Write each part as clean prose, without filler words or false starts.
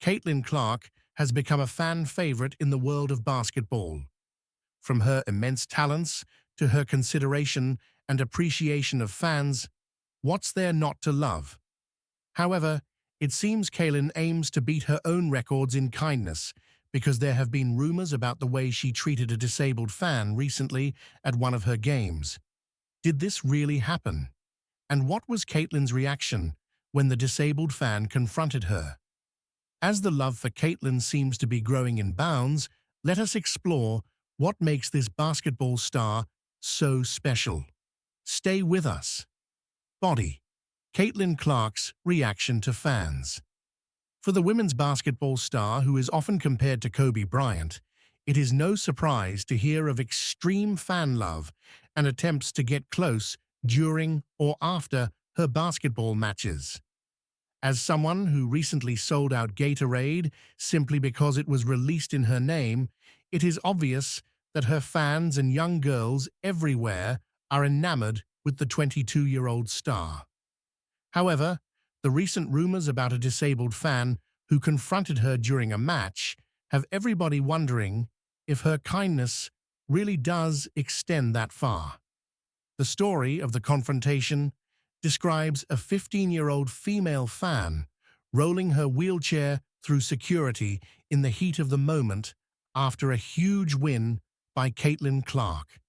Caitlin Clark has become a fan favorite in the world of basketball. From her immense talents to her consideration and appreciation of fans, what's there not to love? However, it seems Caitlin aims to beat her own records in kindness because there have been rumors about the way she treated a disabled fan recently at one of her games. Did this really happen? And what was Caitlin's reaction when the disabled fan confronted her? As the love for Caitlin seems to be growing in bounds, let us explore what makes this basketball star so special. Stay with us. Body. Caitlin Clark's reaction to fans. For the women's basketball star who is often compared to Kobe Bryant, it is no surprise to hear of extreme fan love and attempts to get close during or after her basketball matches. As someone who recently sold out Gatorade simply because it was released in her name, it is obvious that her fans and young girls everywhere are enamored with the 22-year-old star. However, the recent rumors about a disabled fan who confronted her during a match have everybody wondering if her kindness really does extend that far. The story of the confrontation describes a 15-year-old female fan rolling her wheelchair through security in the heat of the moment after a huge win by Caitlin Clark.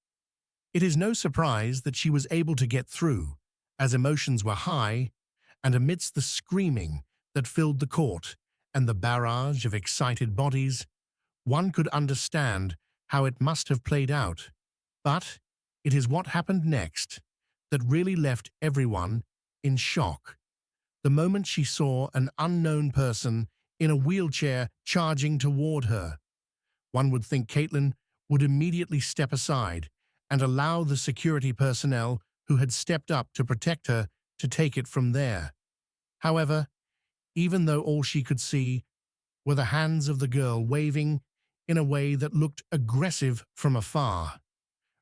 It is no surprise that she was able to get through, as emotions were high, and amidst the screaming that filled the court and the barrage of excited bodies, one could understand how it must have played out. But it is what happened next that really left everyone in shock. The moment she saw an unknown person in a wheelchair charging toward her, one would think Caitlin would immediately step aside and allow the security personnel who had stepped up to protect her to take it from there. However, even though all she could see were the hands of the girl waving in a way that looked aggressive from afar,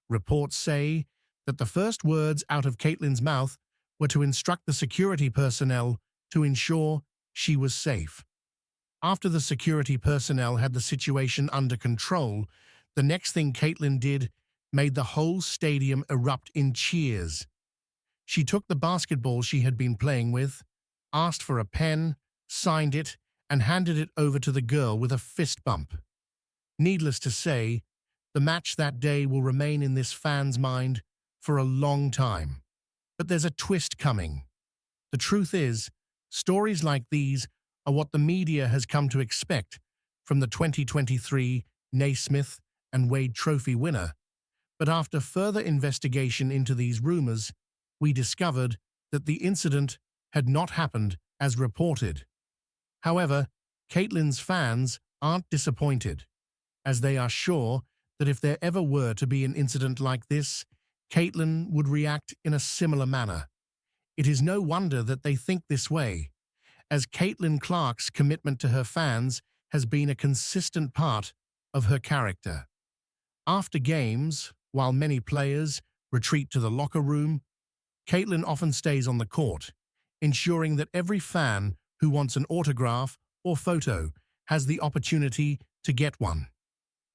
reports say that the first words out of Caitlin's mouth were to instruct the security personnel to ensure she was safe. After the security personnel had the situation under control, the next thing Caitlin did made the whole stadium erupt in cheers. She took the basketball she had been playing with, asked for a pen, signed it, and handed it over to the girl with a fist bump. Needless to say, the match that day will remain in this fan's mind for a long time. But there's a twist coming. The truth is, stories like these are what the media has come to expect from the 2023 Naismith and Wade Trophy winner. But after further investigation into these rumors, we discovered that the incident had not happened as reported. However, Caitlin's fans aren't disappointed, as they are sure that if there ever were to be an incident like this, Caitlin would react in a similar manner. It is no wonder that they think this way, as Caitlin Clark's commitment to her fans has been a consistent part of her character. After games, while many players retreat to the locker room, Caitlin often stays on the court, ensuring that every fan who wants an autograph or photo has the opportunity to get one.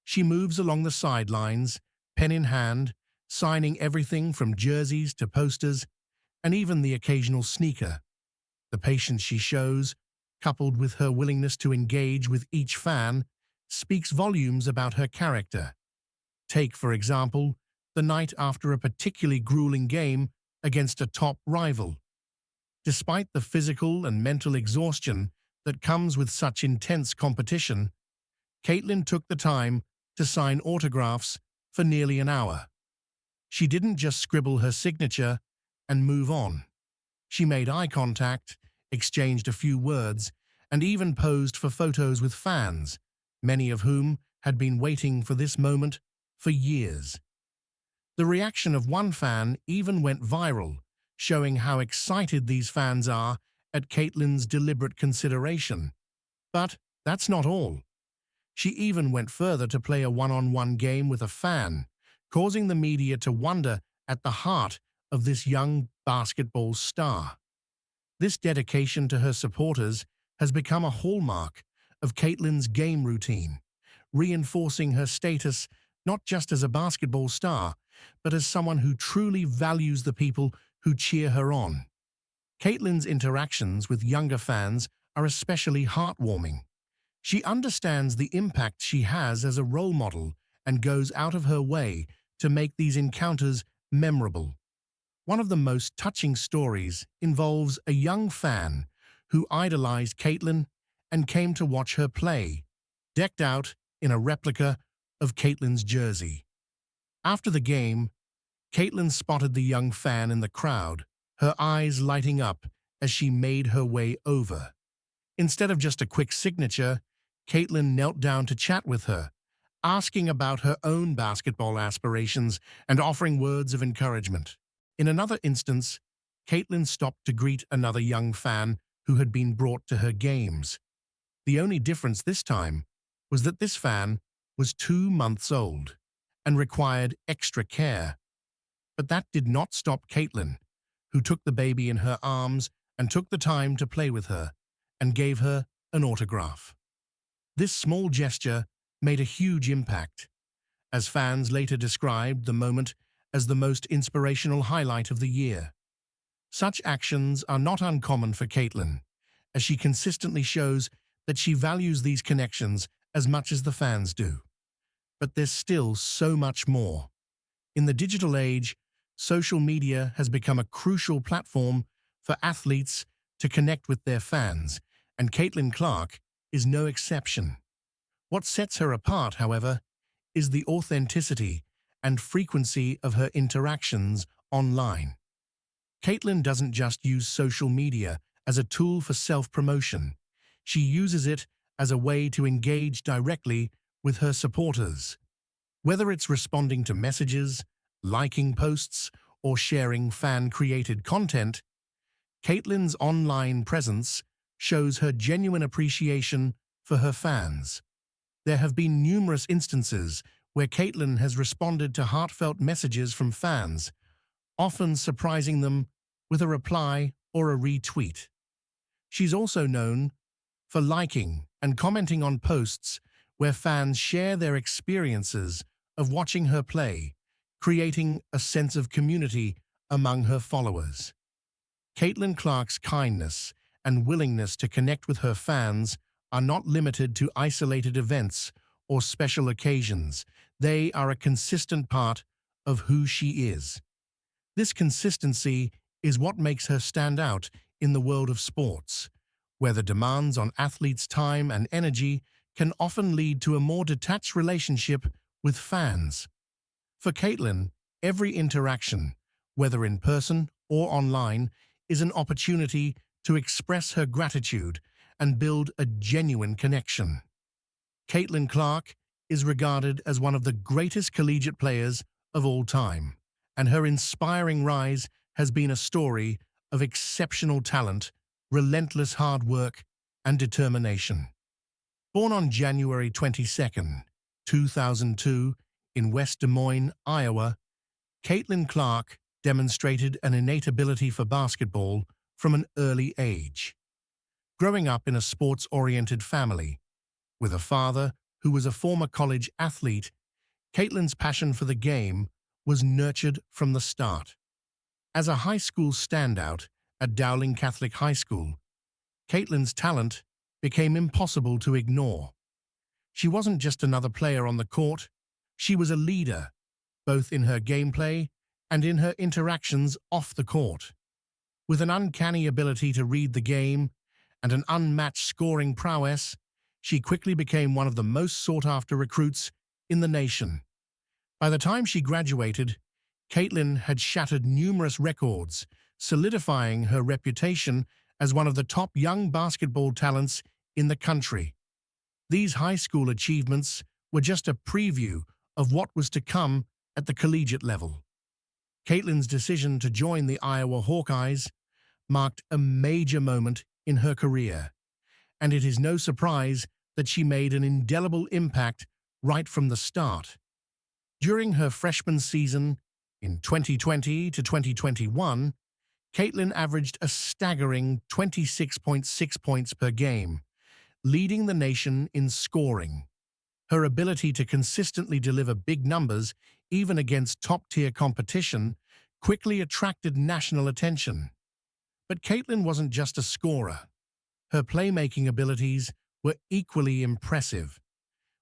She moves along the sidelines, pen in hand, signing everything from jerseys to posters, and even the occasional sneaker. The patience she shows, coupled with her willingness to engage with each fan, speaks volumes about her character. Take, for example, the night after a particularly grueling game against a top rival. Despite the physical and mental exhaustion that comes with such intense competition, Caitlin took the time to sign autographs for nearly an hour. She didn't just scribble her signature and move on. She made eye contact, exchanged a few words, and even posed for photos with fans, many of whom had been waiting for this moment for years. The reaction of one fan even went viral, showing how excited these fans are at Caitlin's deliberate consideration. But that's not all. She even went further to play a one-on-one game with a fan, causing the media to wonder at the heart of this young basketball star. This dedication to her supporters has become a hallmark of Caitlin's game routine, reinforcing her status not just as a basketball star, but as someone who truly values the people who cheer her on. Caitlin's interactions with younger fans are especially heartwarming. She understands the impact she has as a role model and goes out of her way to make these encounters memorable. One of the most touching stories involves a young fan who idolized Caitlin and came to watch her play, decked out in a replica of Caitlin's jersey. After the game, Caitlin spotted the young fan in the crowd, her eyes lighting up as she made her way over. Instead of just a quick signature, Caitlin knelt down to chat with her, asking about her own basketball aspirations and offering words of encouragement. In another instance, Caitlin stopped to greet another young fan who had been brought to her games. The only difference this time was that this fan was 2 months old and required extra care. But that did not stop Caitlin, who took the baby in her arms and took the time to play with her and gave her an autograph. This small gesture made a huge impact, as fans later described the moment as the most inspirational highlight of the year. Such actions are not uncommon for Caitlin, as she consistently shows that she values these connections as much as the fans do. But there's still so much more. In the digital age, social media has become a crucial platform for athletes to connect with their fans, and Caitlin Clark is no exception. What sets her apart, however, is the authenticity and frequency of her interactions online. Caitlin doesn't just use social media as a tool for self-promotion. She uses it as a way to engage directly with her supporters. Whether it's responding to messages, liking posts, or sharing fan-created content, Caitlin's online presence shows her genuine appreciation for her fans. There have been numerous instances where Caitlin has responded to heartfelt messages from fans, often surprising them with a reply or a retweet. She's also known for liking and commenting on posts where fans share their experiences of watching her play, creating a sense of community among her followers. Caitlin Clark's kindness and willingness to connect with her fans are not limited to isolated events or special occasions. They are a consistent part of who she is. This consistency is what makes her stand out in the world of sports, where the demands on athletes' time and energy can often lead to a more detached relationship with fans. For Caitlin, every interaction, whether in person or online, is an opportunity to express her gratitude and build a genuine connection. Caitlin Clark is regarded as one of the greatest collegiate players of all time, and her inspiring rise has been a story of exceptional talent, relentless hard work, and determination. Born on January 22, 2002, in West Des Moines, Iowa, Caitlin Clark demonstrated an innate ability for basketball from an early age. Growing up in a sports-oriented family, with a father who was a former college athlete, Caitlin's passion for the game was nurtured from the start. As a high school standout at Dowling Catholic High School, Caitlin's talent became impossible to ignore. She wasn't just another player on the court, she was a leader, both in her gameplay and in her interactions off the court. With an uncanny ability to read the game and an unmatched scoring prowess, she quickly became one of the most sought-after recruits in the nation. By the time she graduated, Caitlin had shattered numerous records, solidifying her reputation as one of the top young basketball talents in the country. These high school achievements were just a preview of what was to come at the collegiate level. Caitlin's decision to join the Iowa Hawkeyes marked a major moment in her career, and it is no surprise that she made an indelible impact right from the start. During her freshman season in 2020 to 2021, Caitlin averaged a staggering 26.6 points per game, leading the nation in scoring. Her ability to consistently deliver big numbers, even against top-tier competition, quickly attracted national attention. But Caitlin wasn't just a scorer. Her playmaking abilities were equally impressive,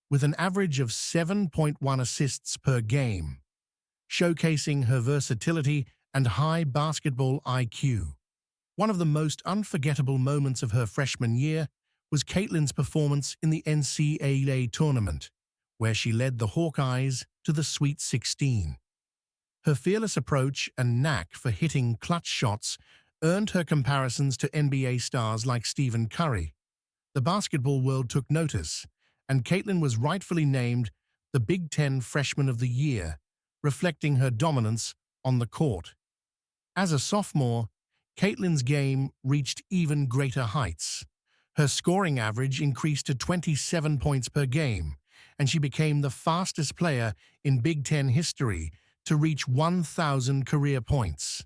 with an average of 7.1 assists per game, showcasing her versatility and high basketball IQ. One of the most unforgettable moments of her freshman year was Caitlin's performance in the NCAA tournament, where she led the Hawkeyes to the Sweet 16. Her fearless approach and knack for hitting clutch shots earned her comparisons to NBA stars like Stephen Curry. The basketball world took notice, and Caitlin was rightfully named the Big Ten Freshman of the Year, reflecting her dominance on the court. As a sophomore, Caitlin's game reached even greater heights. Her scoring average increased to 27 points per game, and she became the fastest player in Big Ten history to reach 1,000 career points.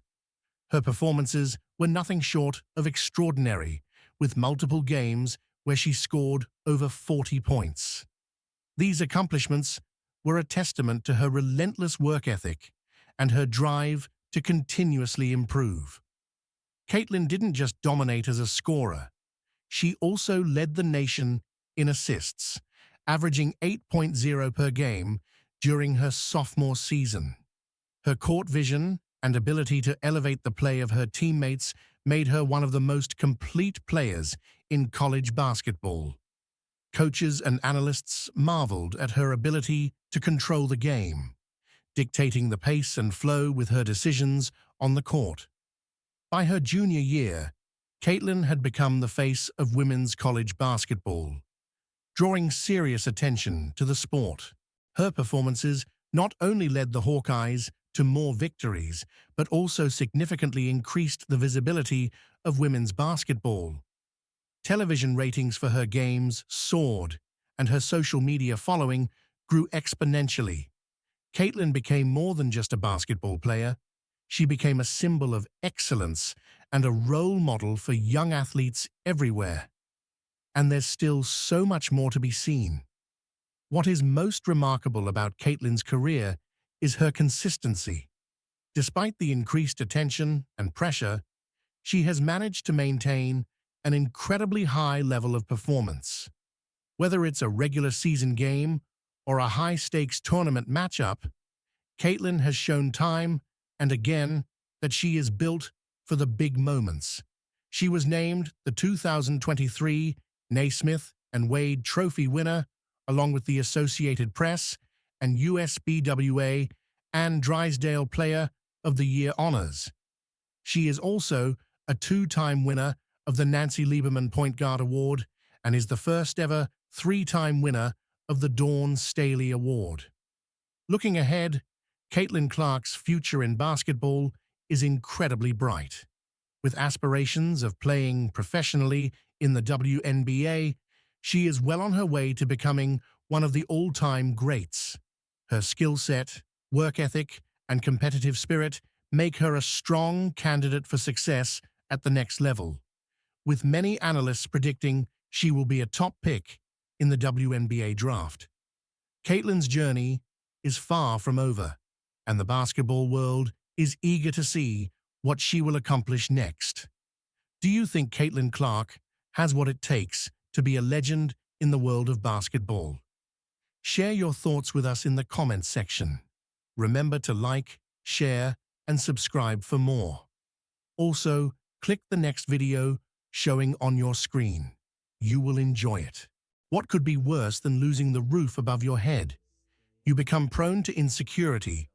Her performances were nothing short of extraordinary, with multiple games where she scored over 40 points. These accomplishments were a testament to her relentless work ethic and her drive to continuously improve. Caitlin didn't just dominate as a scorer. She also led the nation in assists, averaging 8.0 per game during her sophomore season. Her court vision and ability to elevate the play of her teammates made her one of the most complete players in college basketball. Coaches and analysts marveled at her ability to control the game, dictating the pace and flow with her decisions on the court. By her junior year, Caitlin had become the face of women's college basketball, drawing serious attention to the sport. Her performances not only led the Hawkeyes to more victories, but also significantly increased the visibility of women's basketball. Television ratings for her games soared, and her social media following grew exponentially. Caitlin became more than just a basketball player. She became a symbol of excellence and a role model for young athletes everywhere. And there's still so much more to be seen. What is most remarkable about Caitlin's career is her consistency. Despite the increased attention and pressure, she has managed to maintain an incredibly high level of performance. Whether it's a regular season game or a high-stakes tournament matchup, Caitlin has shown time and again that she is built for the big moments. She was named the 2023 Naismith and Wade Trophy winner, along with the Associated Press and USBWA and Drysdale Player of the Year honors. She is also a two-time winner of the Nancy Lieberman Point Guard Award and is the first ever three-time winner of the Dawn Staley Award. Looking ahead, Caitlin Clark's future in basketball is incredibly bright. With aspirations of playing professionally in the WNBA, she is well on her way to becoming one of the all-time greats. Her skill set, work ethic, and competitive spirit make her a strong candidate for success at the next level, with many analysts predicting she will be a top pick in the WNBA draft. Caitlin's journey is far from over, and the basketball world is eager to see what she will accomplish next. Do you think Caitlin Clark has what it takes to be a legend in the world of basketball? Share your thoughts with us in the comments section. Remember to like, share, and subscribe for more. Also, click the next video showing on your screen. You will enjoy it. What could be worse than losing the roof above your head? You become prone to insecurity,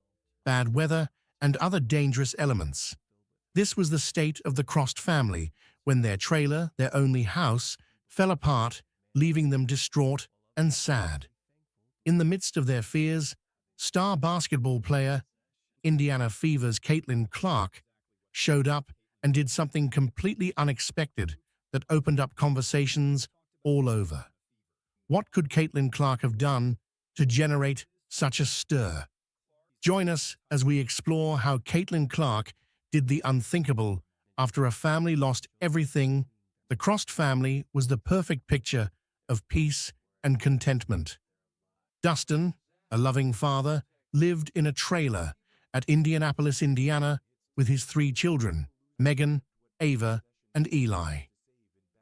bad weather, and other dangerous elements. This was the state of the Crost family when their trailer, their only house, fell apart, leaving them distraught and sad. In the midst of their fears, star basketball player, Indiana Fever's Caitlin Clark, showed up and did something completely unexpected that opened up conversations all over. What could Caitlin Clark have done to generate such a stir? Join us as we explore how Caitlin Clark did the unthinkable after a family lost everything. The Crost family was the perfect picture of peace and contentment. Dustin, a loving father, lived in a trailer at Indianapolis, Indiana, with his 3 children, Megan, Ava, and Eli.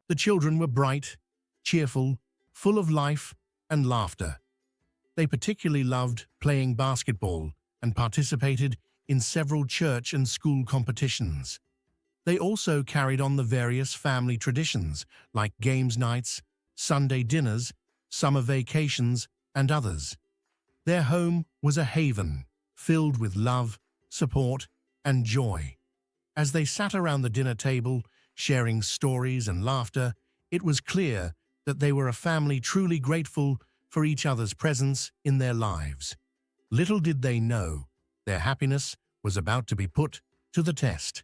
The children were bright, cheerful, full of life and laughter. They particularly loved playing basketball and participated in several church and school competitions. They also carried on the various family traditions like games nights, Sunday dinners, summer vacations, and others. Their home was a haven filled with love, support, and joy. As they sat around the dinner table, sharing stories and laughter, it was clear that they were a family truly grateful for each other's presence in their lives. Little did they know, their happiness was about to be put to the test.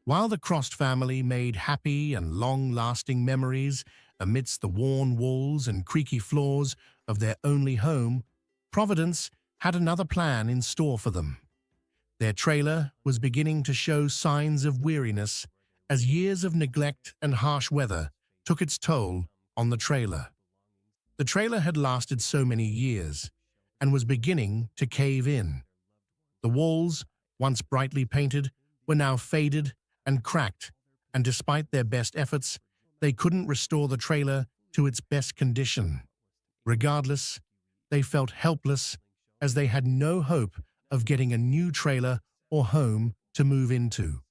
While the Crost family made happy and long-lasting memories amidst the worn walls and creaky floors of their only home, Providence had another plan in store for them. Their trailer was beginning to show signs of weariness as years of neglect and harsh weather took its toll on the trailer. The trailer had lasted so many years and was beginning to cave in. The walls, once brightly painted, were now faded and cracked, and despite their best efforts, they couldn't restore the trailer to its best condition. Regardless, they felt helpless as they had no hope of getting a new trailer or home to move into.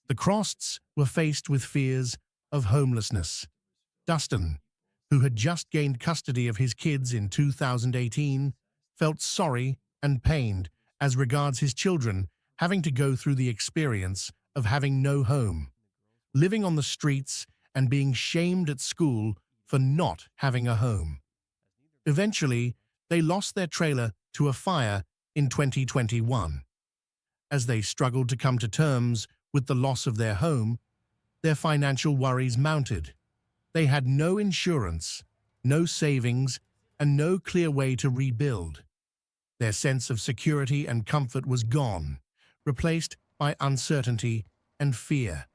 The Crosts were faced with fears of homelessness. Dustin, who had just gained custody of his kids in 2018, felt sorry and pained as regards his children having to go through the experience of having no home, living on the streets and being shamed at school for not having a home. Eventually, they lost their trailer to a fire in 2021. As they struggled to come to terms with the loss of their home, their financial worries mounted. They had no insurance, no savings, and no clear way to rebuild. Their sense of security and comfort was gone, replaced by uncertainty and fear.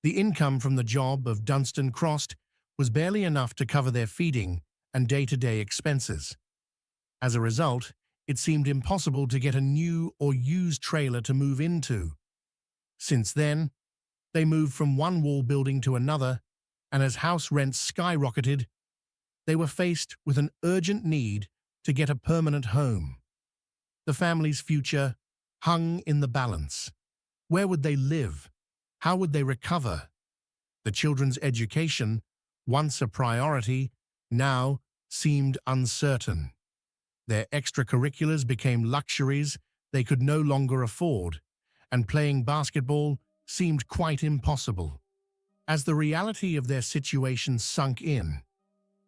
The income from the job of Dunstan Crost was barely enough to cover their feeding and day-to-day expenses. As a result, it seemed impossible to get a new or used trailer to move into. Since then, they moved from one wall building to another, and as house rents skyrocketed, they were faced with an urgent need to get a permanent home. The family's future hung in the balance. Where would they live? How would they recover? The children's education, once a priority, now seemed uncertain. Their extracurriculars became luxuries they could no longer afford, and playing basketball seemed quite impossible. As the reality of their situation sunk in,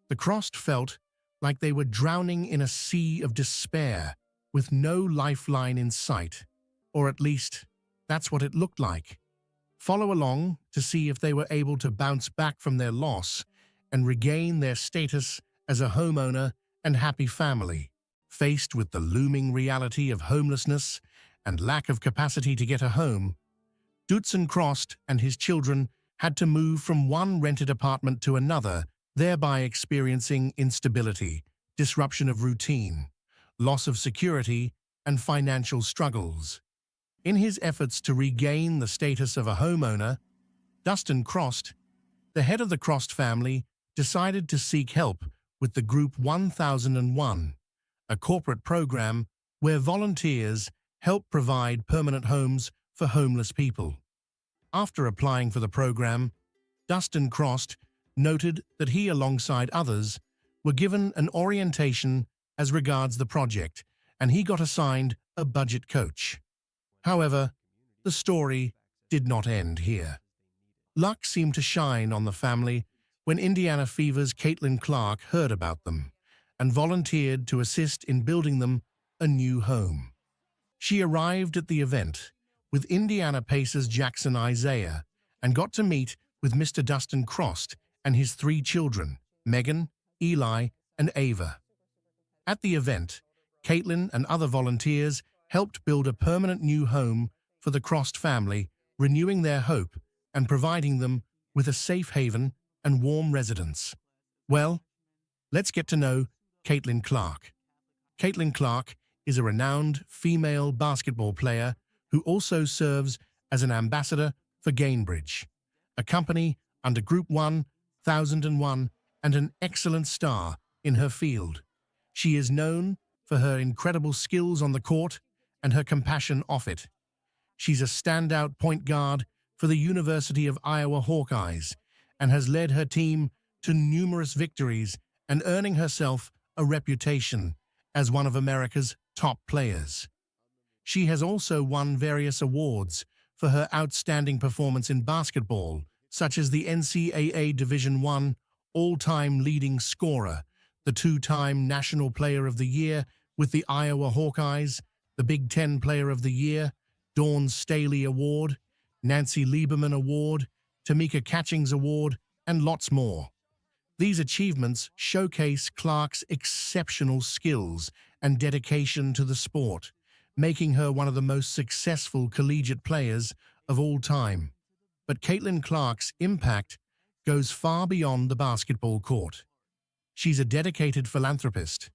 the Crost felt like they were drowning in a sea of despair with no lifeline in sight, or at least that's what it looked like. Follow along to see if they were able to bounce back from their loss and regain their status as a homeowner and happy family. Faced with the looming reality of homelessness and lack of capacity to get a home, Dunstan Crost and his children had to move from one rented apartment to another, thereby experiencing instability, disruption of routine, loss of security, and financial struggles. In his efforts to regain the status of a homeowner, Dunstan Crost, the head of the Crost family, decided to seek help with the Group 1001, a corporate program where volunteers help provide permanent homes for homeless people. After applying for the program, Dunstan Crost noted that he, alongside others, were given an orientation as regards the project, and he got assigned a budget coach. However, the story did not end here. Luck seemed to shine on the family when Indiana Fever's Caitlin Clark heard about them and volunteered to assist in building them a new home. She arrived at the event with Indiana Pacers Jackson Isaiah and got to meet with Mr. Dunstan Crost and his 3 children, Megan, Eli, and Ava. At the event, Caitlin and other volunteers helped build a permanent new home for the Crost family, renewing their hope and providing them with a safe haven and warm residence. Well, let's get to know Caitlin Clark. Caitlin Clark is a renowned female basketball player who also serves as an ambassador for Gainbridge, a company under Group 1001 and an excellent star in her field. She is known for her incredible skills on the court and her compassion off it. She's a standout point guard for the University of Iowa Hawkeyes and has led her team to numerous victories and earning herself a reputation as one of America's top players. She has also won various awards for her outstanding performance in basketball, such as the NCAA Division I all-time leading scorer, the two-time National Player of the Year with the Iowa Hawkeyes, the Big Ten Player of the Year, Dawn Staley Award, Nancy Lieberman Award, Tamika Catchings Award, and lots more. These achievements showcase Clark's exceptional skills and dedication to the sport, making her one of the most successful collegiate players of all time. But Caitlin Clark's impact goes far beyond the basketball court. She's a dedicated philanthropist,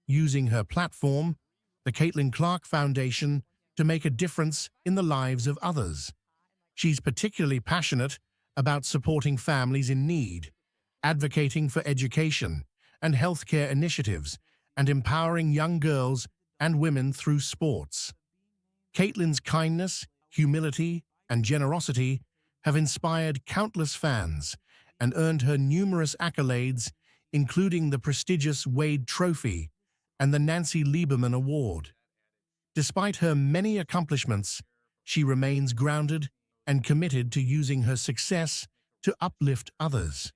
using her platform, the Caitlin Clark Foundation, to make a difference in the lives of others. She's particularly passionate about supporting families in need, advocating for education and healthcare initiatives, and empowering young girls and women through sports. Caitlin's kindness, humility, and generosity have inspired countless fans and earned her numerous accolades, including the prestigious Wade Trophy and the Nancy Lieberman Award. Despite her many accomplishments, she remains grounded and committed to using her success to uplift others.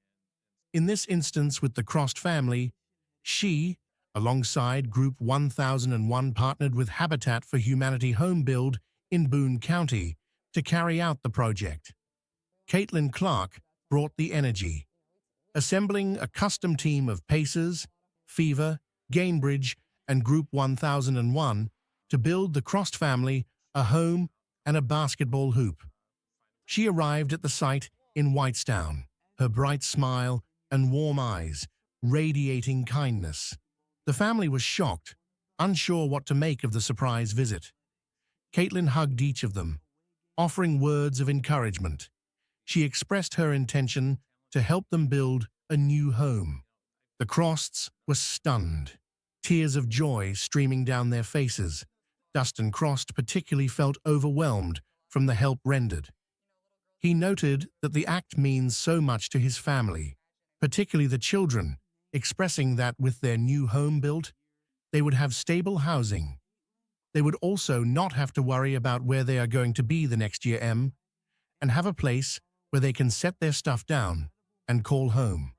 In this instance with the Crost family, she, alongside Group 1001, partnered with Habitat for Humanity Home Build in Boone County to carry out the project. Caitlin Clark brought the energy, assembling a custom team of Pacers, Fever, Gainbridge, and Group 1001 to build the Crost family a home and a basketball hoop. She arrived at the site in Whitestown, her bright smile and warm eyes radiating kindness. The family was shocked, unsure what to make of the surprise visit. Caitlin hugged each of them, offering words of encouragement. She expressed her intention to help them build a new home. The Crosts were stunned, tears of joy streaming down their faces. Dustin Crost particularly felt overwhelmed from the help rendered. He noted that the act means so much to his family, particularly the children, expressing that with their new home built, they would have stable housing. They would also not have to worry about where they are going to be the next year and have a place where they can set their stuff down and call home.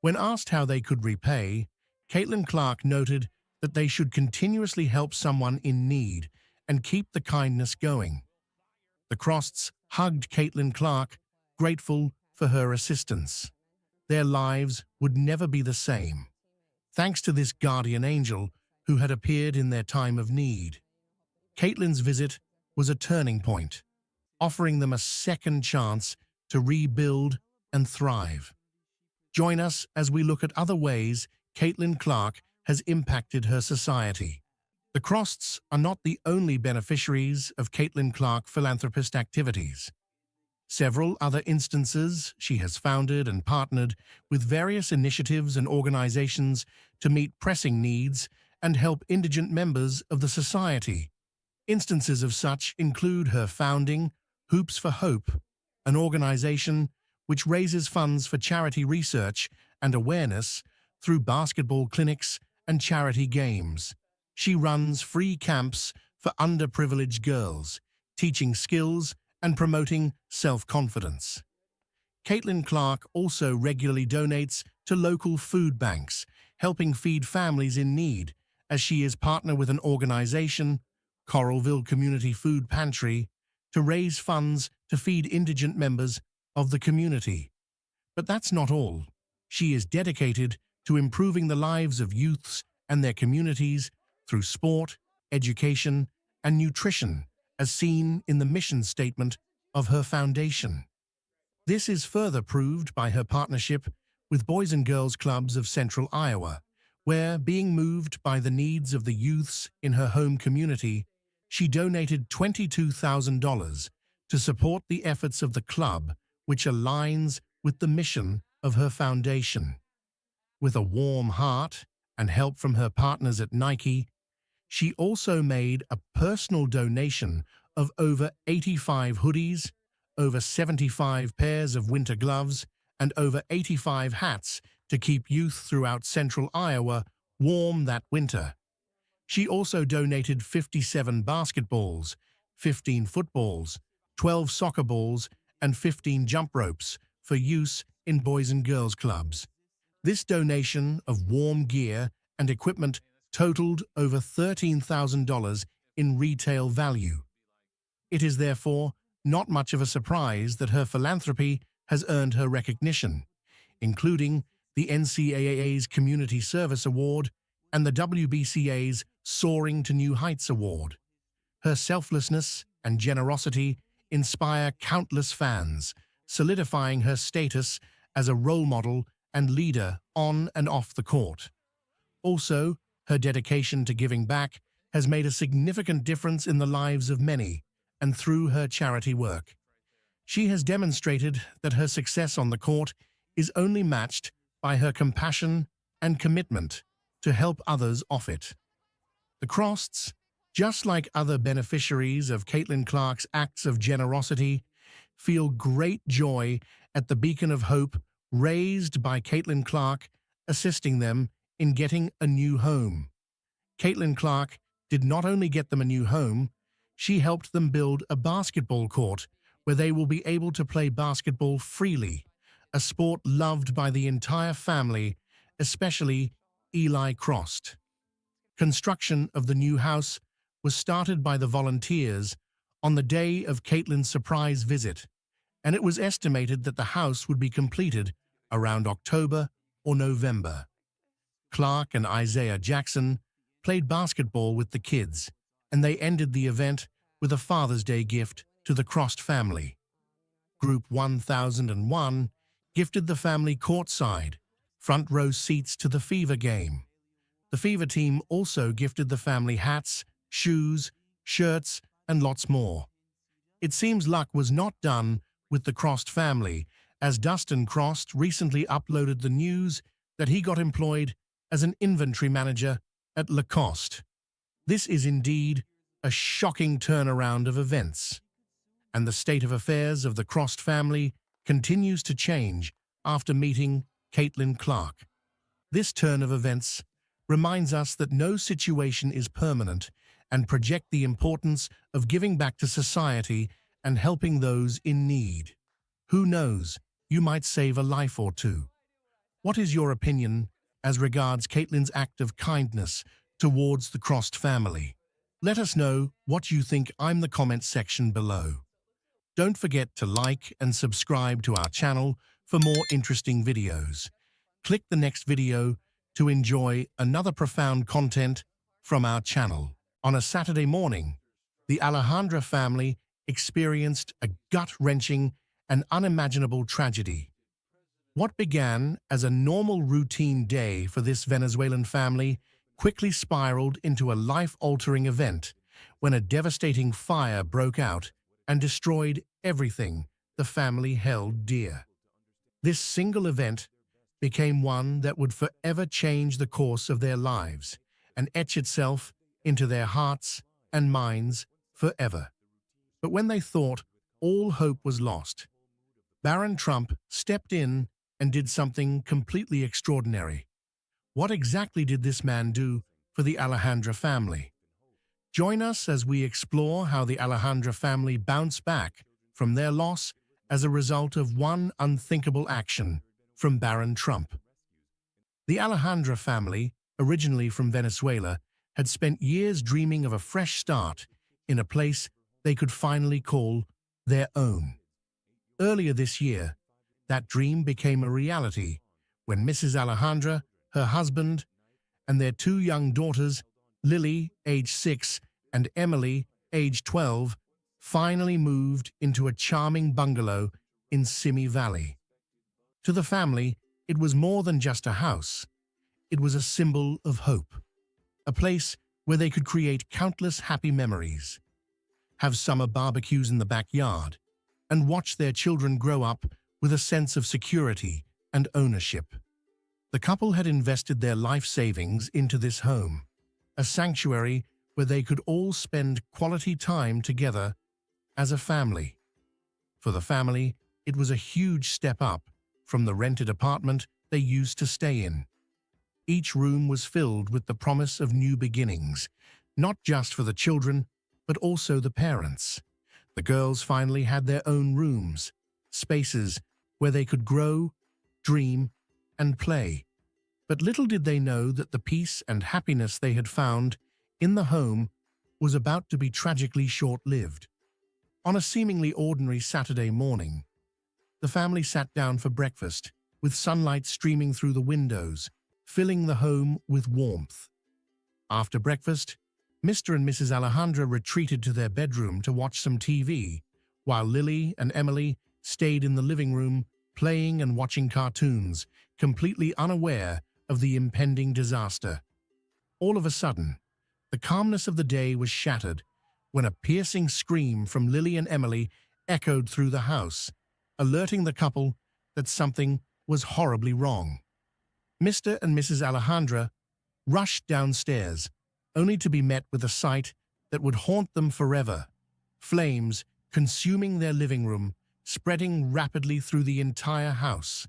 When asked how they could repay, Caitlin Clark noted that they should continuously help someone in need and keep the kindness going. The Crosts hugged Caitlin Clark, grateful for her assistance. Their lives would never be the same, thanks to this guardian angel who had appeared in their time of need. Caitlin's visit was a turning point, offering them a second chance to rebuild and thrive. Join us as we look at other ways Caitlin Clark has impacted her society. The Crosts are not the only beneficiaries of Caitlin Clark philanthropist activities. Several other instances, she has founded and partnered with various initiatives and organizations to meet pressing needs and help indigent members of the society. Instances of such include her founding Hoops for Hope, an organization which raises funds for charity research and awareness through basketball clinics and charity games. She runs free camps for underprivileged girls, teaching skills and promoting self-confidence. Caitlin Clark also regularly donates to local food banks, helping feed families in need, as she is partner with an organization, Coralville Community Food Pantry, to raise funds to feed indigent members of the community. But that's not all. She is dedicated to improving the lives of youths and their communities through sport, education, and nutrition, as seen in the mission statement of her foundation. This is further proved by her partnership with Boys and Girls Clubs of Central Iowa, where, being moved by the needs of the youths in her home community, she donated $22,000 to support the efforts of the club, which aligns with the mission of her foundation. With a warm heart and help from her partners at Nike, she also made a personal donation of over 85 hoodies, over 75 pairs of winter gloves, and over 85 hats to keep youth throughout central Iowa warm that winter. She also donated 57 basketballs, 15 footballs, 12 soccer balls, and 15 jump ropes for use in Boys and Girls Clubs. This donation of warm gear and equipment totaled over $13,000 in retail value. It is therefore not much of a surprise that her philanthropy has earned her recognition, including the NCAA's Community Service Award and the WBCA's Soaring to New Heights Award. Her selflessness and generosity inspire countless fans, solidifying her status as a role model and leader on and off the court. Also, her dedication to giving back has made a significant difference in the lives of many, and through her charity work. She has demonstrated that her success on the court is only matched by her compassion and commitment to help others off it. The Crosts, just like other beneficiaries of Caitlin Clark's acts of generosity, feel great joy at the beacon of hope raised by Caitlin Clark, assisting them in getting a new home. Caitlin Clark did not only get them a new home, she helped them build a basketball court where they will be able to play basketball freely, a sport loved by the entire family, especially Eli Crost. Construction of the new house was started by the volunteers on the day of Caitlin's surprise visit, and it was estimated that the house would be completed around October or November. Clark and Isaiah Jackson played basketball with the kids, and they ended the event with a Father's Day gift to the Crost family. Group 1001 gifted the family courtside, front row seats to the Fever game. The Fever team also gifted the family hats, shoes, shirts, and lots more. It seems luck was not done with the Crost family, as Dustin Crost recently uploaded the news that he got employed as an inventory manager at Lacoste. This is indeed a shocking turnaround of events, and the state of affairs of the Crost family continues to change after meeting Caitlin Clark. This turn of events reminds us that no situation is permanent and project the importance of giving back to society and helping those in need. Who knows, you might save a life or two. What is your opinion as regards Caitlin's act of kindness towards the Crost family? Let us know what you think in the comment section below. Don't forget to like and subscribe to our channel for more interesting videos. Click the next video to enjoy another profound content from our channel. On a Saturday morning, the Alejandra family experienced a gut-wrenching and unimaginable tragedy. What began as a normal routine day for this Venezuelan family quickly spiraled into a life-altering event when a devastating fire broke out and destroyed everything the family held dear. This single event became one that would forever change the course of their lives and etch itself into their hearts and minds forever. But when they thought all hope was lost, Baron Trump stepped in and did something completely extraordinary. What exactly did this man do for the Alejandra family? Join us as we explore how the Alejandra family bounced back from their loss as a result of one unthinkable action from Baron Trump. The Alejandra family, originally from Venezuela, had spent years dreaming of a fresh start in a place they could finally call their own. Earlier this year, that dream became a reality when Mrs. Alejandra, her husband, and their two young daughters, Lily, age 6, and Emily, age 12, finally moved into a charming bungalow in Simi Valley. To the family, It was more than just a house. It was a symbol of hope, a place where they could create countless happy memories, have summer barbecues in the backyard, and watch their children grow up with a sense of security and ownership. The couple had invested their life savings into this home, a sanctuary where they could all spend quality time together as a family. For the family, it was a huge step up from the rented apartment they used to stay in. Each room was filled with the promise of new beginnings, not just for the children, but also the parents. The girls finally had their own rooms, spaces where they could grow, dream, and play. But little did they know that the peace and happiness they had found in the home was about to be tragically short-lived. On a seemingly ordinary Saturday morning, the family sat down for breakfast, with sunlight streaming through the windows, filling the home with warmth. After breakfast, Mr. and Mrs. Alejandra retreated to their bedroom to watch some TV, while Lily and Emily stayed in the living room, playing and watching cartoons, completely unaware of the impending disaster. All of a sudden, the calmness of the day was shattered when a piercing scream from Lily and Emily echoed through the house, alerting the couple that something was horribly wrong. Mr. and Mrs. Alejandra rushed downstairs, only to be met with a sight that would haunt them forever: flames consuming their living room, spreading rapidly through the entire house.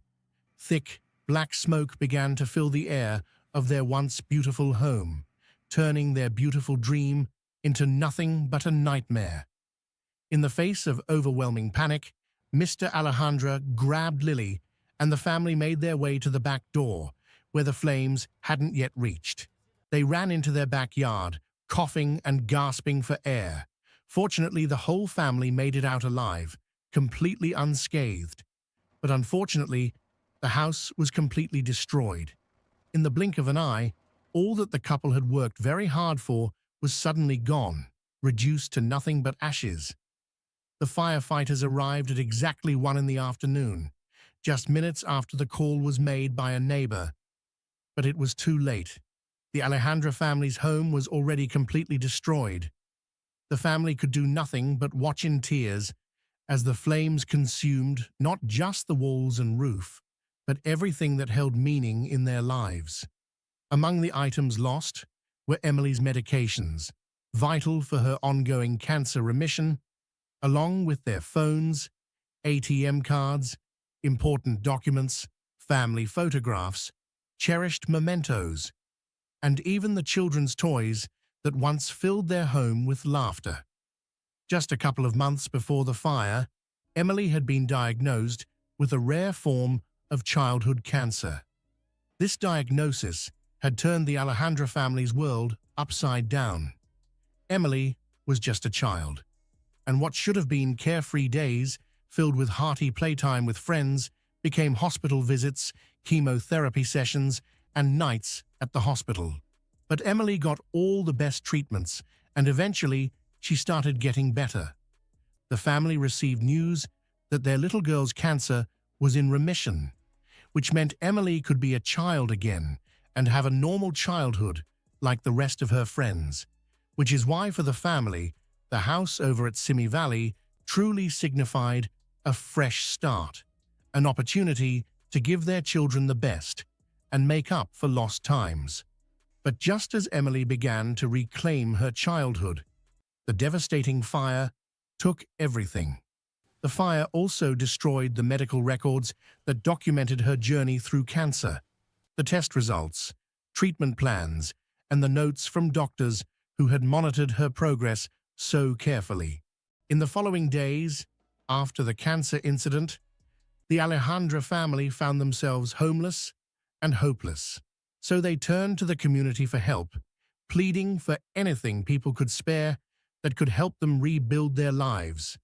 Thick, black smoke began to fill the air of their once beautiful home, turning their beautiful dream into nothing but a nightmare. In the face of overwhelming panic, Mr. Alejandra grabbed Lily, and the family made their way to the back door, where the flames hadn't yet reached. They ran into their backyard, coughing and gasping for air. Fortunately, the whole family made it out alive, completely unscathed. But unfortunately, the house was completely destroyed. In the blink of an eye, all that the couple had worked very hard for was suddenly gone, reduced to nothing but ashes. The firefighters arrived at exactly 1 in the afternoon, just minutes after the call was made by a neighbor. But it was too late. The Alejandra family's home was already completely destroyed. The family could do nothing but watch in tears as the flames consumed not just the walls and roof, but everything that held meaning in their lives. Among the items lost were Emily's medications, vital for her ongoing cancer remission, along with their phones, ATM cards, important documents, family photographs, cherished mementos, and even the children's toys that once filled their home with laughter. Just a couple of months before the fire, Emily had been diagnosed with a rare form of childhood cancer. This diagnosis had turned the Alejandra family's world upside down. Emily was just a child, and what should have been carefree days filled with hearty playtime with friends became hospital visits, chemotherapy sessions, and nights at the hospital. But Emily got all the best treatments, and eventually she started getting better. The family received news that their little girl's cancer was in remission, which meant Emily could be a child again and have a normal childhood like the rest of her friends, which is why for the family, the house over at Simi Valley truly signified a fresh start, an opportunity to give their children the best and make up for lost times. But just as Emily began to reclaim her childhood, the devastating fire took everything. The fire also destroyed the medical records that documented her journey through cancer, the test results, treatment plans, and the notes from doctors who had monitored her progress so carefully. In the following days, after the cancer incident, the Alejandra family found themselves homeless and hopeless. So they turned to the community for help, pleading for anything people could spare that could help them rebuild their lives.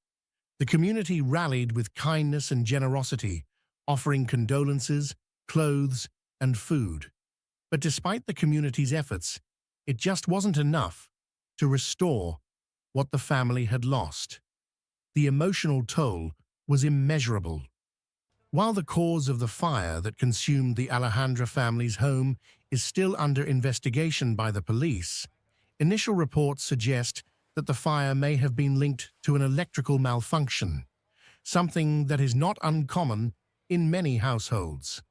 The community rallied with kindness and generosity, offering condolences, clothes, and food. But despite the community's efforts, it just wasn't enough to restore what the family had lost. The emotional toll was immeasurable. While the cause of the fire that consumed the Alejandra family's home is still under investigation by the police, initial reports suggest that the fire may have been linked to an electrical malfunction, something that is not uncommon in many households.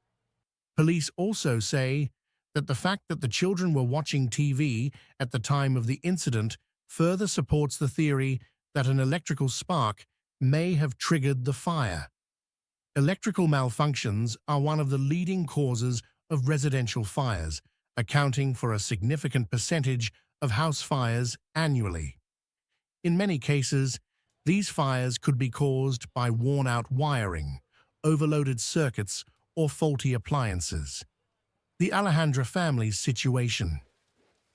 Police also say that the fact that the children were watching TV at the time of the incident further supports the theory that an electrical spark may have triggered the fire. Electrical malfunctions are one of the leading causes of residential fires, accounting for a significant percentage of house fires annually. In many cases, these fires could be caused by worn-out wiring, overloaded circuits, or faulty appliances. The Alejandra family's situation,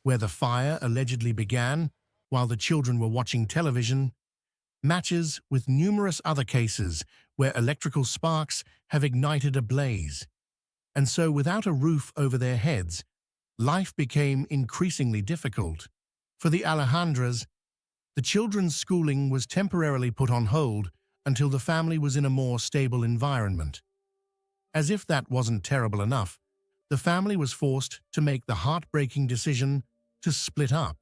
where the fire allegedly began while the children were watching television, matches with numerous other cases where electrical sparks have ignited a blaze. And so, without a roof over their heads, life became increasingly difficult. For the Alejandras, the children's schooling was temporarily put on hold until the family was in a more stable environment. As if that wasn't terrible enough, the family was forced to make the heartbreaking decision to split up.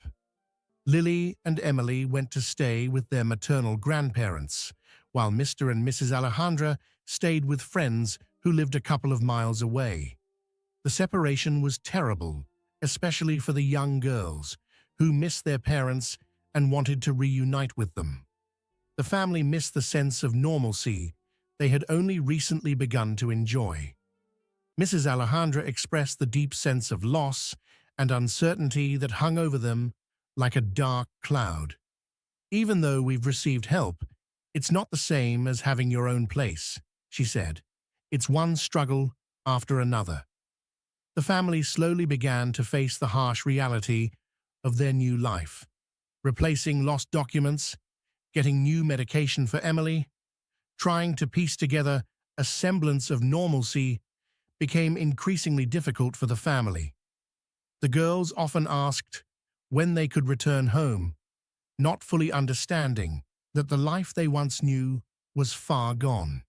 Lily and Emily went to stay with their maternal grandparents, while Mr. and Mrs. Alejandra stayed with friends who lived a couple of miles away. The separation was terrible, especially for the young girls, who missed their parents and wanted to reunite with them. The family missed the sense of normalcy they had only recently begun to enjoy. Mrs. Alejandra expressed the deep sense of loss and uncertainty that hung over them like a dark cloud. Even though we've received help, it's not the same as having your own place, she said. It's one struggle after another. The family slowly began to face the harsh reality of their new life, replacing lost documents, getting new medication for Emily, trying to piece together a semblance of normalcy became increasingly difficult for the family. The girls often asked when they could return home, not fully understanding that the life they once knew was far gone.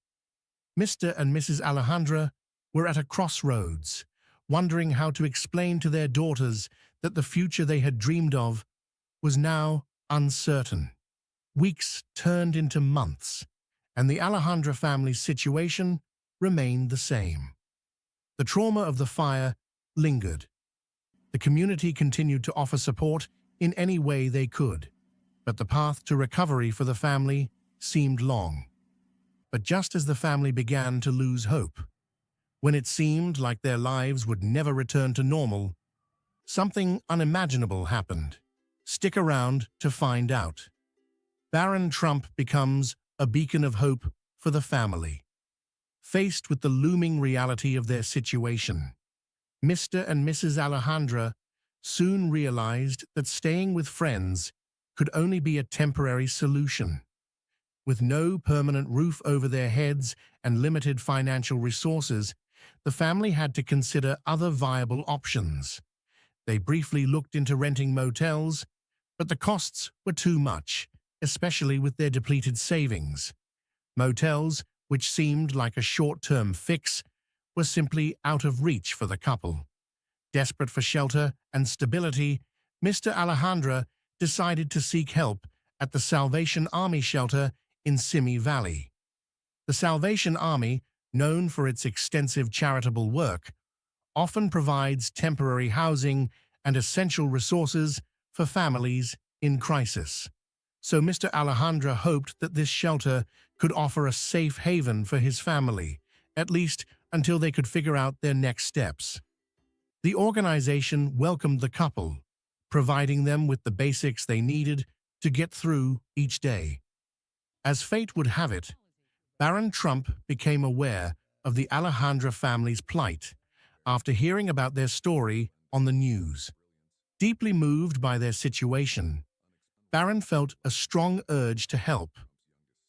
Mr. and Mrs. Alejandra were at a crossroads, wondering how to explain to their daughters that the future they had dreamed of was now uncertain. Weeks turned into months, and the Alejandra family's situation remained the same. The trauma of the fire lingered. The community continued to offer support in any way they could, but the path to recovery for the family seemed long. But just as the family began to lose hope, when it seemed like their lives would never return to normal, something unimaginable happened. Stick around to find out. Baron Trump becomes a beacon of hope for the family. Faced with the looming reality of their situation, Mr. and Mrs. Alejandra soon realized that staying with friends could only be a temporary solution. With no permanent roof over their heads and limited financial resources, the family had to consider other viable options. They briefly looked into renting motels, but the costs were too much, especially with their depleted savings. Motels, which seemed like a short-term fix, were simply out of reach for the couple. Desperate for shelter and stability, Mr. Alejandra decided to seek help at the Salvation Army shelter in Simi Valley. The Salvation Army, known for its extensive charitable work, often provides temporary housing and essential resources for families in crisis. So Mr. Alejandra hoped that this shelter could offer a safe haven for his family, at least until they could figure out their next steps. The organization welcomed the couple, providing them with the basics they needed to get through each day. As fate would have it, Baron Trump became aware of the Alejandra family's plight after hearing about their story on the news. Deeply moved by their situation, Baron felt a strong urge to help.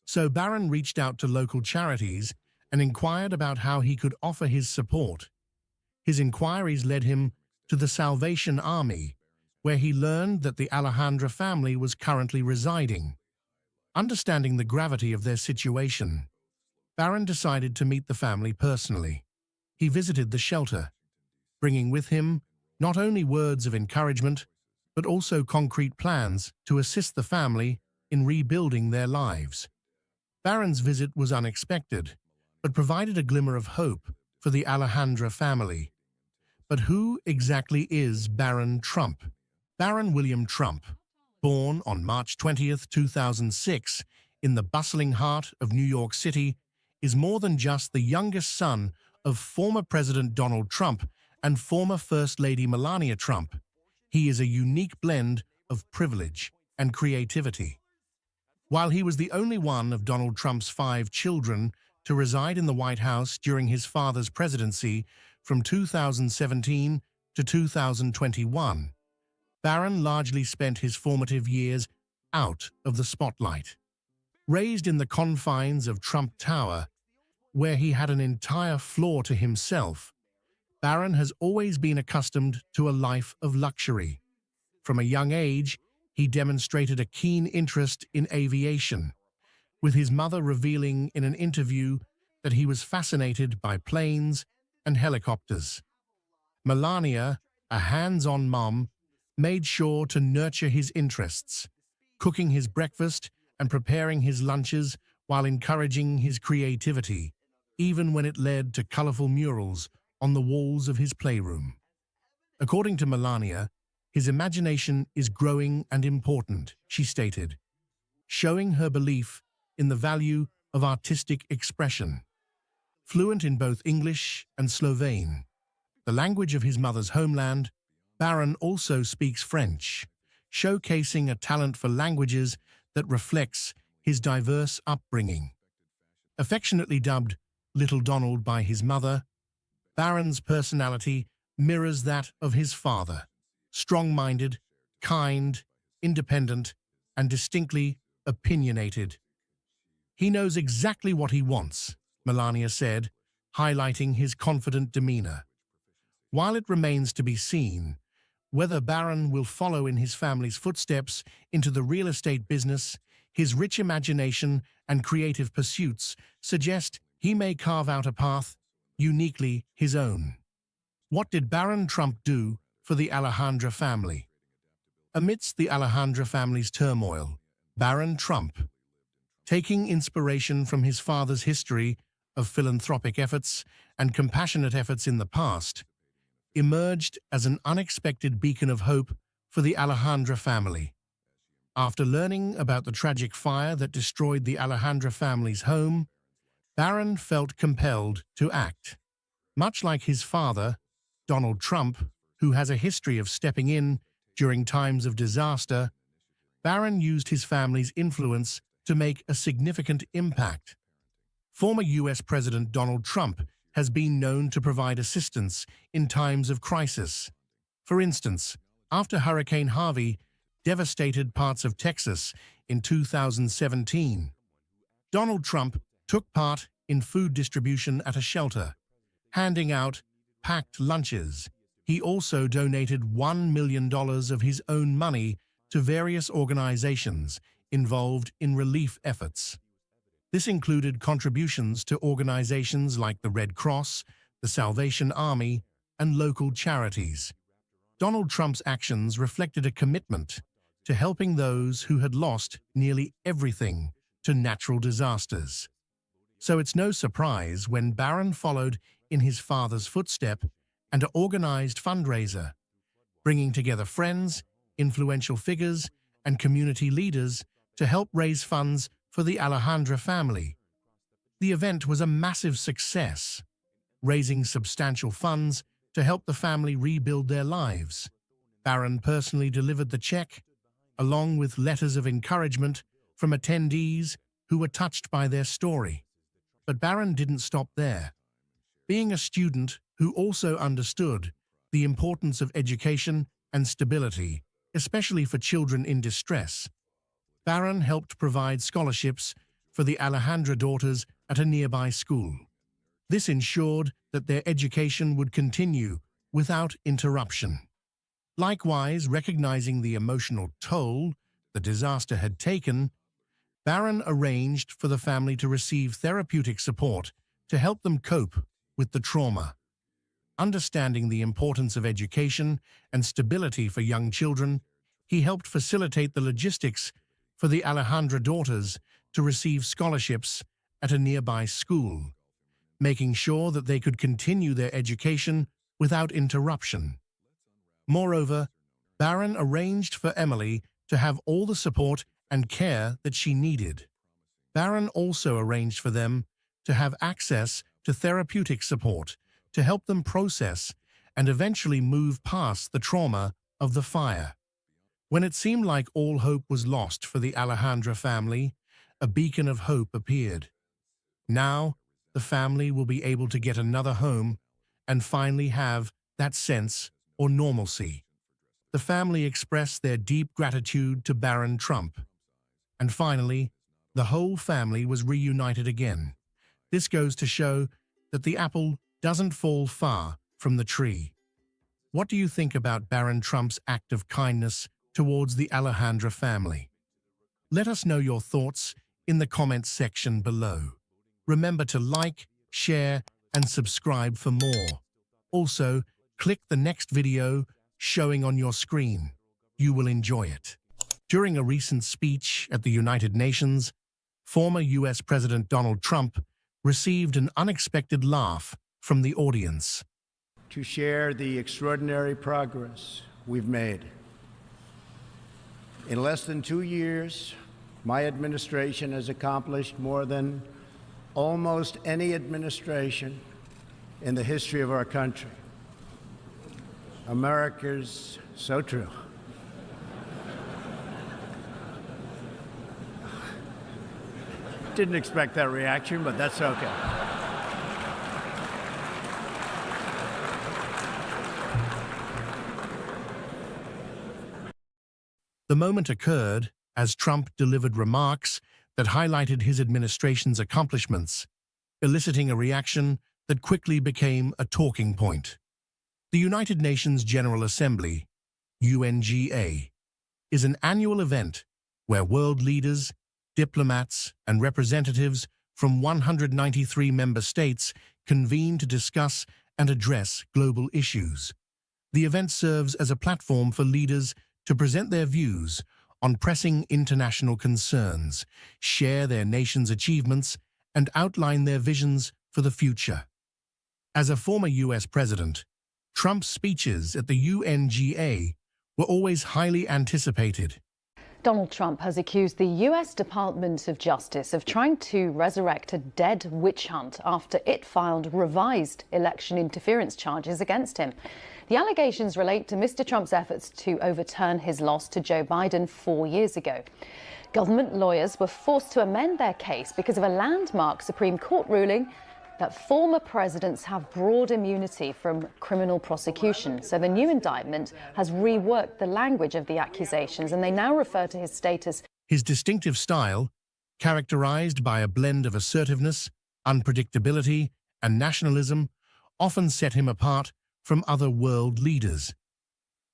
So Baron reached out to local charities and inquired about how he could offer his support. His inquiries led him to the Salvation Army, where he learned that the Alejandra family was currently residing. Understanding the gravity of their situation, Barron decided to meet the family personally. He visited the shelter, bringing with him not only words of encouragement, but also concrete plans to assist the family in rebuilding their lives. Barron's visit was unexpected, but provided a glimmer of hope for the Alejandra family. But who exactly is Barron Trump? Barron William Trump, born on March 20th, 2006, in the bustling heart of New York City, is more than just the youngest son of former President Donald Trump and former First Lady Melania Trump. He is a unique blend of privilege and creativity. While he was the only one of Donald Trump's 5 children to reside in the White House during his father's presidency from 2017 to 2021, Barron largely spent his formative years out of the spotlight. Raised in the confines of Trump Tower, where he had an entire floor to himself, Barron has always been accustomed to a life of luxury. From a young age, he demonstrated a keen interest in aviation, with his mother revealing in an interview that he was fascinated by planes and helicopters. Melania, a hands-on mom, made sure to nurture his interests, cooking his breakfast and preparing his lunches while encouraging his creativity, even when it led to colorful murals on the walls of his playroom. According to Melania, his imagination is growing and important, she stated, showing her belief in the value of artistic expression. Fluent in both English and Slovene, the language of his mother's homeland, Barron also speaks French, showcasing a talent for languages that reflects his diverse upbringing. Affectionately dubbed Little Donald by his mother, Barron's personality mirrors that of his father, strong-minded, kind, independent, and distinctly opinionated. He knows exactly what he wants, Melania said, highlighting his confident demeanor. While it remains to be seen whether Barron will follow in his family's footsteps into the real estate business, his rich imagination and creative pursuits suggest he may carve out a path uniquely his own. What did Barron Trump do for the Alejandra family? Amidst the Alejandra family's turmoil, Barron Trump, taking inspiration from his father's history of philanthropic efforts and compassionate efforts in the past, emerged as an unexpected beacon of hope for the Alejandra family. After learning about the tragic fire that destroyed the Alejandra family's home, Barron felt compelled to act. Much like his father, Donald Trump, who has a history of stepping in during times of disaster, Barron used his family's influence to make a significant impact. Former U.S. President Donald Trump has been known to provide assistance in times of crisis. For instance, after Hurricane Harvey devastated parts of Texas in 2017, Donald Trump took part in food distribution at a shelter, handing out packed lunches. He also donated $1 million of his own money to various organizations involved in relief efforts. This included contributions to organizations like the Red Cross, the Salvation Army, and local charities. Donald Trump's actions reflected a commitment to helping those who had lost nearly everything to natural disasters. So it's no surprise when Barron followed in his father's footstep and organized fundraiser, bringing together friends, influential figures, and community leaders to help raise funds for the Alejandra family. The event was a massive success, raising substantial funds to help the family rebuild their lives. Barron personally delivered the check, along with letters of encouragement from attendees who were touched by their story. But Barron didn't stop there. Being a student who also understood the importance of education and stability, especially for children in distress, Barron helped provide scholarships for the Alejandra daughters at a nearby school. This ensured that their education would continue without interruption. Likewise, recognizing the emotional toll the disaster had taken, Barron arranged for the family to receive therapeutic support to help them cope with the trauma. Understanding the importance of education and stability for young children, he helped facilitate the logistics for the Alejandra daughters to receive scholarships at a nearby school, making sure that they could continue their education without interruption. Moreover, Barron arranged for Emily to have all the support and care that she needed. Barron also arranged for them to have access to therapeutic support to help them process and eventually move past the trauma of the fire. When it seemed like all hope was lost for the Alejandra family, a beacon of hope appeared. Now, the family will be able to get another home and finally have that sense or normalcy. The family expressed their deep gratitude to Baron Trump. And finally, the whole family was reunited again. This goes to show that the apple doesn't fall far from the tree. What do you think about Baron Trump's act of kindness towards the Alejandra family? Let us know your thoughts in the comments section below. Remember to like, share, and subscribe for more. Also, click the next video showing on your screen. You will enjoy it. During a recent speech at the United Nations, former US President Donald Trump received an unexpected laugh from the audience. To share the extraordinary progress we've made. In less than 2 years, my administration has accomplished more than almost any administration in the history of our country. America's so true. Didn't expect that reaction, but that's okay. The moment occurred as Trump delivered remarks that highlighted his administration's accomplishments, eliciting a reaction that quickly became a talking point. The United Nations General Assembly, UNGA, is an annual event where world leaders, diplomats, and representatives from 193 member states convene to discuss and address global issues. The event serves as a platform for leaders to present their views on pressing international concerns, share their nation's achievements, and outline their visions for the future. As a former US president, Trump's speeches at the UNGA were always highly anticipated. Donald Trump has accused the US Department of Justice of trying to resurrect a dead witch hunt after it filed revised election interference charges against him. The allegations relate to Mr. Trump's efforts to overturn his loss to Joe Biden 4 years ago. Government lawyers were forced to amend their case because of a landmark Supreme Court ruling that former presidents have broad immunity from criminal prosecution. So the new indictment has reworked the language of the accusations, and they now refer to his status. His distinctive style, characterized by a blend of assertiveness, unpredictability, and nationalism, often set him apart from other world leaders.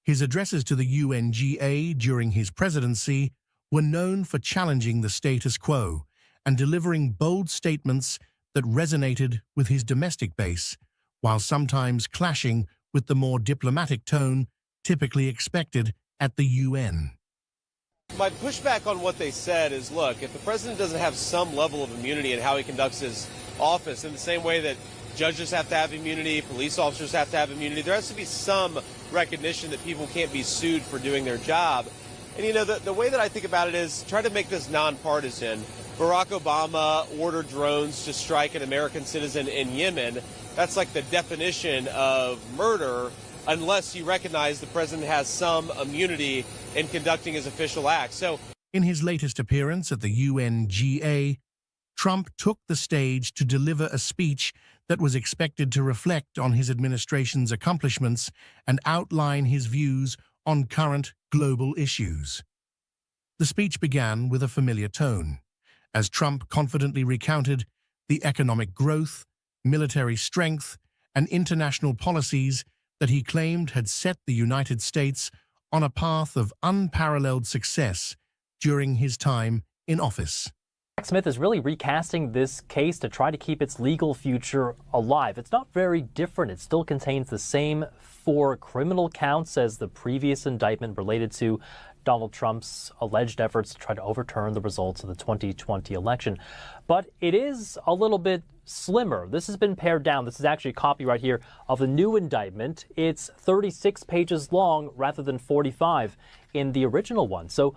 His addresses to the UNGA during his presidency were known for challenging the status quo and delivering bold statements that resonated with his domestic base, while sometimes clashing with the more diplomatic tone typically expected at the UN. My pushback on what they said is, look, if the president doesn't have some level of immunity in how he conducts his office, in the same way that judges have to have immunity, police officers have to have immunity, there has to be some recognition that people can't be sued for doing their job. And, you know, the way that I think about it is try to make this nonpartisan. Barack Obama ordered drones to strike an American citizen in Yemen. That's like the definition of murder, unless you recognize the president has some immunity in conducting his official acts. So, in his latest appearance at the UNGA, Trump took the stage to deliver a speech that was expected to reflect on his administration's accomplishments and outline his views on current global issues. The speech began with a familiar tone, as Trump confidently recounted the economic growth, military strength, and international policies that he claimed had set the United States on a path of unparalleled success during his time in office. Smith is really recasting this case to try to keep its legal future alive. It's not very different. It still contains the same 4 criminal counts as the previous indictment related to Donald Trump's alleged efforts to try to overturn the results of the 2020 election. But it is a little bit slimmer. This has been pared down. This is actually a copy right here of the new indictment. It's 36 pages long rather than 45 in the original one. So